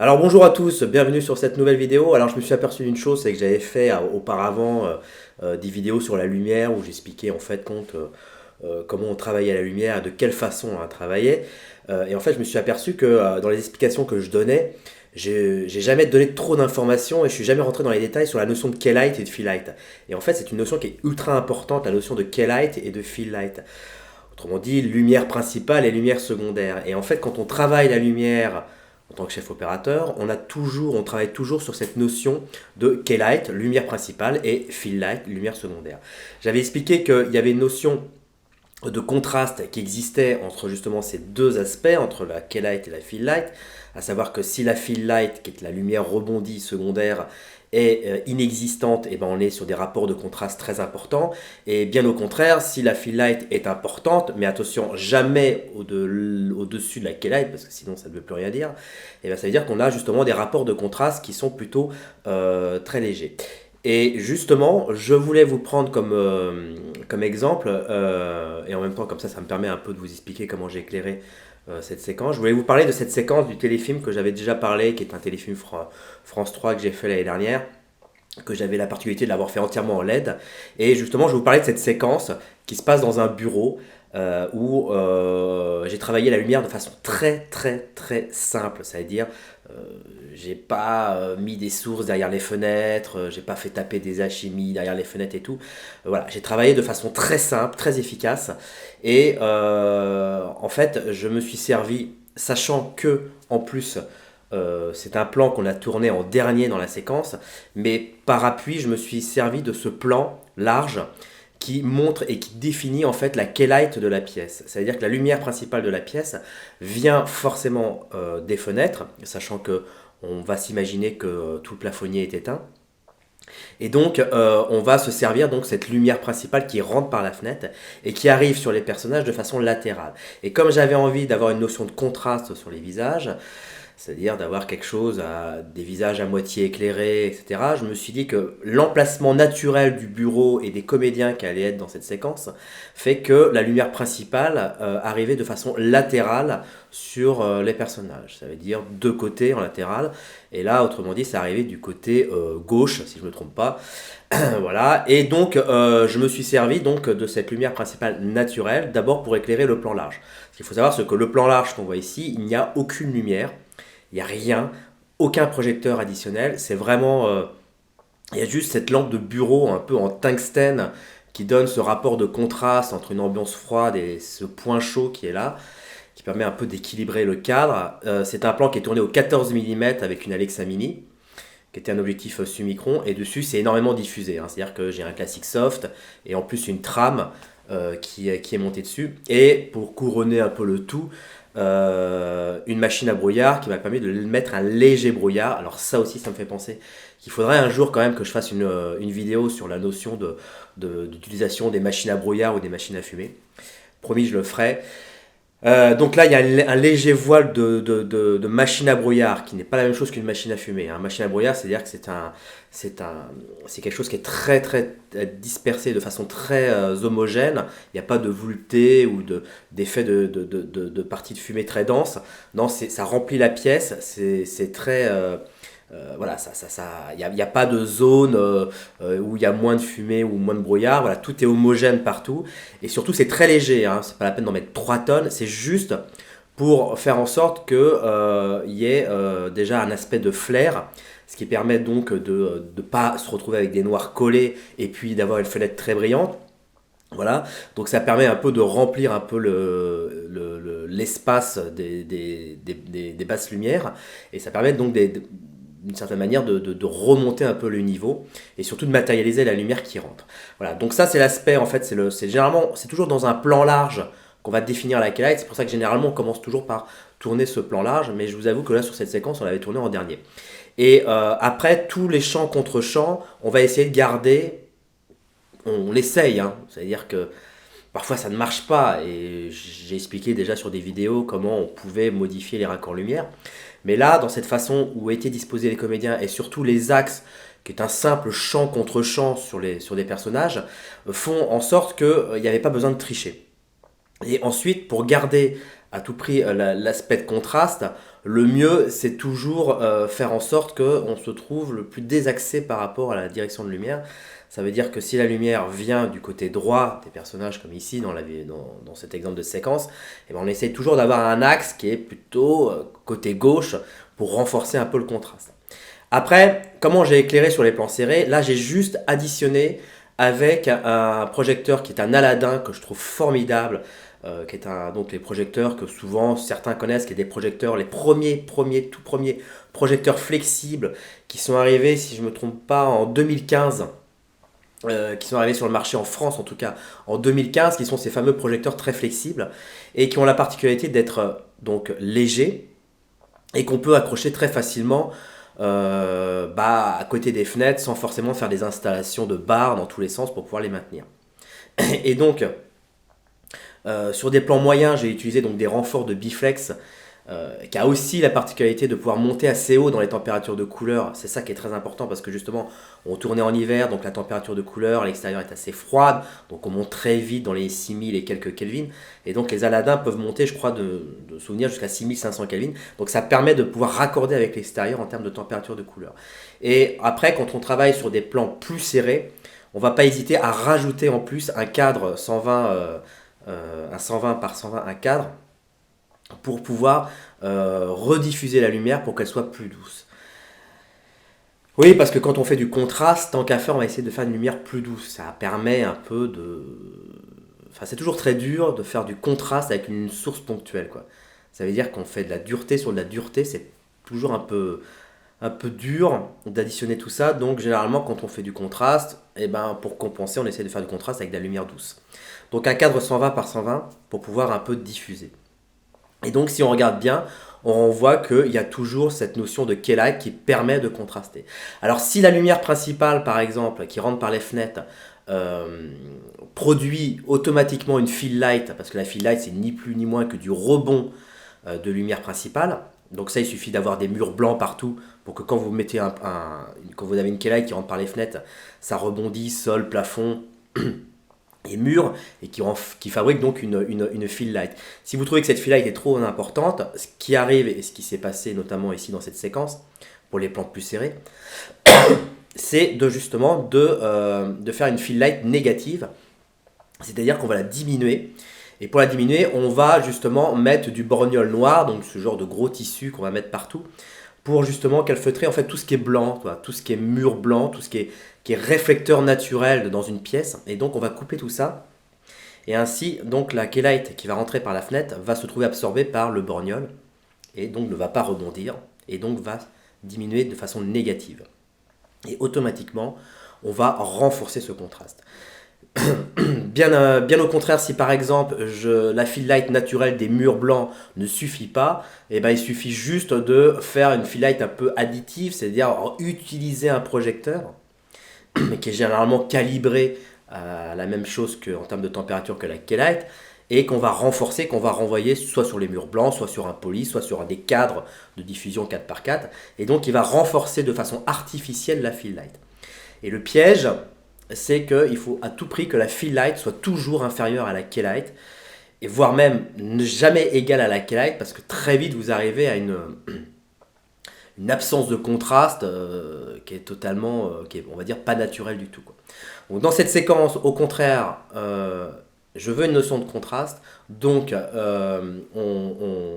Alors bonjour à tous, bienvenue sur cette nouvelle vidéo. Alors je me suis aperçu d'une chose, c'est que j'avais fait auparavant des vidéos sur la lumière où j'expliquais en fait comment on travaillait la lumière et de quelle façon on la travaillait. Et en fait je me suis aperçu que dans les explications que je donnais, j'ai jamais donné trop d'informations et je suis jamais rentré dans les détails sur la notion de key light et de fill light. Et en fait c'est une notion qui est ultra importante, la notion de key light et de fill light. Autrement dit, lumière principale et lumière secondaire. Et en fait, quand on travaille la lumière en tant que chef opérateur, on travaille toujours sur cette notion de key light, lumière principale, et fill light, lumière secondaire. J'avais expliqué qu'il y avait une notion de contraste qui existait entre justement ces deux aspects, entre la key light et la fill light, à savoir que si la fill light, qui est la lumière rebondie secondaire, est inexistante, et ben on est sur des rapports de contraste très importants. Et bien au contraire, si la fill light est importante, mais attention, jamais au-dessus de la key light, parce que sinon ça ne veut plus rien dire, et ben ça veut dire qu'on a justement des rapports de contraste qui sont plutôt très légers. Et justement, je voulais vous prendre comme exemple, et en même temps comme ça me permet un peu de vous expliquer comment j'ai éclairé cette séquence. Je voulais vous parler de cette séquence du téléfilm que j'avais déjà parlé, qui est un téléfilm France 3 que j'ai fait l'année dernière, que j'avais la particularité de l'avoir fait entièrement en LED. Et justement, je vais vous parler de cette séquence qui se passe dans un bureau où j'ai travaillé la lumière de façon très très très simple. C'est-à-dire, euh, j'ai pas mis des sources derrière les fenêtres, j'ai pas fait taper des alchimies derrière les fenêtres et tout. Voilà, j'ai travaillé de façon très simple, très efficace. Et en fait, je me suis servi, sachant que en plus c'est un plan qu'on a tourné en dernier dans la séquence, mais par appui, je me suis servi de ce plan large qui montre et qui définit en fait la key light de la pièce. C'est-à-dire que la lumière principale de la pièce vient forcément des fenêtres, sachant que on va s'imaginer que tout le plafonnier est éteint. Et donc, on va se servir donc cette lumière principale qui rentre par la fenêtre et qui arrive sur les personnages de façon latérale. Et comme j'avais envie d'avoir une notion de contraste sur les visages, c'est-à-dire d'avoir quelque chose, des visages à moitié éclairés, etc. Je me suis dit que l'emplacement naturel du bureau et des comédiens qui allaient être dans cette séquence fait que la lumière principale arrivait de façon latérale sur les personnages. Ça veut dire deux côtés en latéral. Et là, autrement dit, ça arrivait du côté gauche, si je ne me trompe pas. Voilà. Et donc, je me suis servi donc de cette lumière principale naturelle, d'abord pour éclairer le plan large. Ce qu'il faut savoir, c'est que le plan large qu'on voit ici, il n'y a aucune lumière. Il n'y a rien, aucun projecteur additionnel. C'est vraiment. Il y a juste cette lampe de bureau un peu en tungstène qui donne ce rapport de contraste entre une ambiance froide et ce point chaud qui est là, qui permet un peu d'équilibrer le cadre. C'est un plan qui est tourné au 14 mm avec une Alexa Mini, qui était un objectif Summicron, et dessus c'est énormément diffusé. C'est-à-dire que j'ai un classique soft et en plus une trame qui est montée dessus. Et pour couronner un peu le tout, une machine à brouillard qui m'a permis de mettre un léger brouillard. Alors ça aussi, ça me fait penser qu'il faudrait un jour quand même que je fasse une vidéo sur la notion d'utilisation des machines à brouillard ou des machines à fumer. Promis, je le ferai. Donc là, il y a un léger voile de machine à brouillard qui n'est pas la même chose qu'une machine à fumer. Une machine à brouillard, c'est-à-dire que c'est quelque chose qui est très très dispersé de façon très homogène. Il n'y a pas de volupté ou d'effet de parties de fumée très dense. Non, ça remplit la pièce. C'est très voilà, il n'y a pas de zone où il y a moins de fumée ou moins de brouillard. Voilà, tout est homogène partout. Et surtout, c'est très léger. C'est pas la peine d'en mettre 3 tonnes. C'est juste pour faire en sorte qu'il y ait déjà un aspect de flair, ce qui permet donc de ne pas se retrouver avec des noirs collés et puis d'avoir une fenêtre très brillante. Voilà, donc ça permet un peu de remplir un peu l'espace des basses lumières et ça permet donc d'une certaine manière de remonter un peu le niveau et surtout de matérialiser la lumière qui rentre. Voilà, donc ça c'est l'aspect en fait, généralement c'est toujours dans un plan large qu'on va définir la light. C'est pour ça que généralement on commence toujours par tourner ce plan large, mais je vous avoue que là sur cette séquence on l'avait tourné en dernier. Et après tous les champs contre champs, on va essayer de garder, on essaye, c'est-à-dire que parfois ça ne marche pas et j'ai expliqué déjà sur des vidéos comment on pouvait modifier les raccords lumière. Mais là, dans cette façon où étaient disposés les comédiens et surtout les axes, qui est un simple champ contre champ sur des personnages, font en sorte qu'il n'y avait pas besoin de tricher. Et ensuite, pour garder à tout prix l'aspect de contraste, le mieux c'est toujours faire en sorte qu'on se trouve le plus désaxé par rapport à la direction de lumière. Ça veut dire que si la lumière vient du côté droit des personnages, comme ici dans cet exemple de séquence, eh ben on essaie toujours d'avoir un axe qui est plutôt côté gauche pour renforcer un peu le contraste. Après, comment j'ai éclairé sur les plans serrés? Là, j'ai juste additionné avec un projecteur qui est un Aladdin que je trouve formidable, qui est donc les projecteurs que souvent certains connaissent, qui est des projecteurs, les tout premiers projecteurs flexibles qui sont arrivés, si je ne me trompe pas, en 2015. Qui sont arrivés sur le marché en France en tout cas en 2015, qui sont ces fameux projecteurs très flexibles et qui ont la particularité d'être donc légers et qu'on peut accrocher très facilement à côté des fenêtres sans forcément faire des installations de barres dans tous les sens pour pouvoir les maintenir. Et donc sur des plans moyens, j'ai utilisé donc des renforts de Biflex qui a aussi la particularité de pouvoir monter assez haut dans les températures de couleur. C'est ça qui est très important parce que justement on tournait en hiver, donc la température de couleur à l'extérieur est assez froide, donc on monte très vite dans les 6000 et quelques Kelvin, et donc les Aladdins peuvent monter, je crois de souvenir, jusqu'à 6500 Kelvin, donc ça permet de pouvoir raccorder avec l'extérieur en termes de température de couleur. Et après, quand on travaille sur des plans plus serrés, on ne va pas hésiter à rajouter en plus un cadre 120, un 120 par 120, un cadre, pour pouvoir rediffuser la lumière pour qu'elle soit plus douce. Oui, parce que quand on fait du contraste, tant qu'à faire, on va essayer de faire une lumière plus douce. Ça permet un peu de... Enfin, c'est toujours très dur de faire du contraste avec une source ponctuelle, quoi. Ça veut dire qu'on fait de la dureté sur de la dureté, c'est toujours un peu dur d'additionner tout ça. Donc généralement, quand on fait du contraste, pour compenser, on essaie de faire du contraste avec de la lumière douce. Donc un cadre 120 par 120 pour pouvoir un peu diffuser. Et donc si on regarde bien, on voit qu'il y a toujours cette notion de key-light qui permet de contraster. Alors si la lumière principale, par exemple, qui rentre par les fenêtres, produit automatiquement une fill light, parce que la fill light c'est ni plus ni moins que du rebond de lumière principale. Donc ça, il suffit d'avoir des murs blancs partout pour que quand vous mettez quand vous avez une key-light qui rentre par les fenêtres, ça rebondit sol, plafond et murs, et qui fabrique donc une fill light. Si vous trouvez que cette fill light est trop importante, ce qui arrive et ce qui s'est passé notamment ici dans cette séquence pour les plans plus serrés, c'est justement de faire une fill light négative, c'est-à-dire qu'on va la diminuer. Et pour la diminuer, on va justement mettre du borgnole noir, donc ce genre de gros tissu qu'on va mettre partout, pour justement calfeutrer en fait tout ce qui est blanc, tout ce qui est mur blanc, tout ce qui est réflecteur naturel dans une pièce. Et donc on va couper tout ça. Et ainsi, donc la key-light qui va rentrer par la fenêtre va se trouver absorbée par le borgnole et donc ne va pas rebondir et donc va diminuer de façon négative. Et automatiquement, on va renforcer ce contraste. Bien au contraire, si par exemple la fill light naturelle des murs blancs ne suffit pas, il suffit juste de faire une fill light un peu additive, c'est-à-dire utiliser un projecteur qui est généralement calibré à la même chose en termes de température que la key light, et qu'on va renforcer, qu'on va renvoyer soit sur les murs blancs, soit sur un poli, soit sur des cadres de diffusion 4x4, et donc il va renforcer de façon artificielle la fill light. Et le piège, c'est qu'il faut à tout prix que la fill light soit toujours inférieure à la key light, et voire même ne jamais égale à la key light, parce que très vite vous arrivez à une absence de contraste qui est totalement, on va dire, pas naturelle du tout, quoi. Donc dans cette séquence, au contraire, je veux une notion de contraste, donc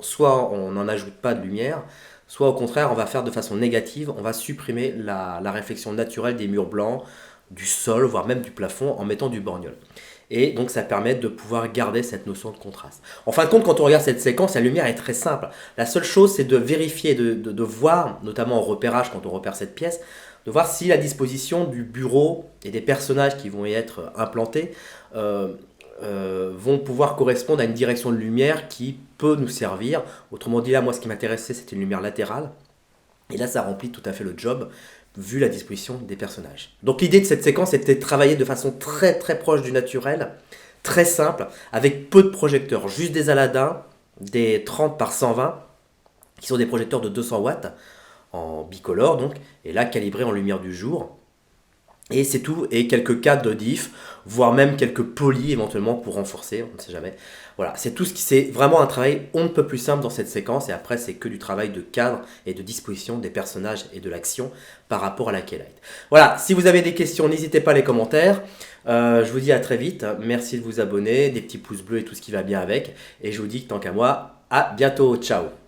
soit on n'en ajoute pas de lumière, soit au contraire on va faire de façon négative, on va supprimer la réflexion naturelle des murs blancs, du sol, voire même du plafond, en mettant du borgnole. Et donc ça permet de pouvoir garder cette notion de contraste. En fin de compte, quand on regarde cette séquence, la lumière est très simple. La seule chose, c'est de vérifier, de voir, notamment en repérage quand on repère cette pièce, de voir si la disposition du bureau et des personnages qui vont y être implantés vont pouvoir correspondre à une direction de lumière qui peut nous servir. Autrement dit, là, moi, ce qui m'intéressait, c'était une lumière latérale. Et là, ça remplit tout à fait le job, vu la disposition des personnages. Donc l'idée de cette séquence était de travailler de façon très très proche du naturel, très simple, avec peu de projecteurs, juste des Aladdins, des 30 par 120, qui sont des projecteurs de 200 watts, en bicolore donc, et là calibrés en lumière du jour. Et c'est tout, et quelques cadres de diff, voire même quelques polis éventuellement pour renforcer, on ne sait jamais. Voilà, c'est tout ce qui, c'est vraiment un travail on ne peut plus simple dans cette séquence, et après c'est que du travail de cadre et de disposition des personnages et de l'action par rapport à la Keylight. Voilà, si vous avez des questions, n'hésitez pas à les commentaires. Je vous dis à très vite, merci de vous abonner, des petits pouces bleus et tout ce qui va bien avec, et je vous dis tant qu'à moi, à bientôt, ciao.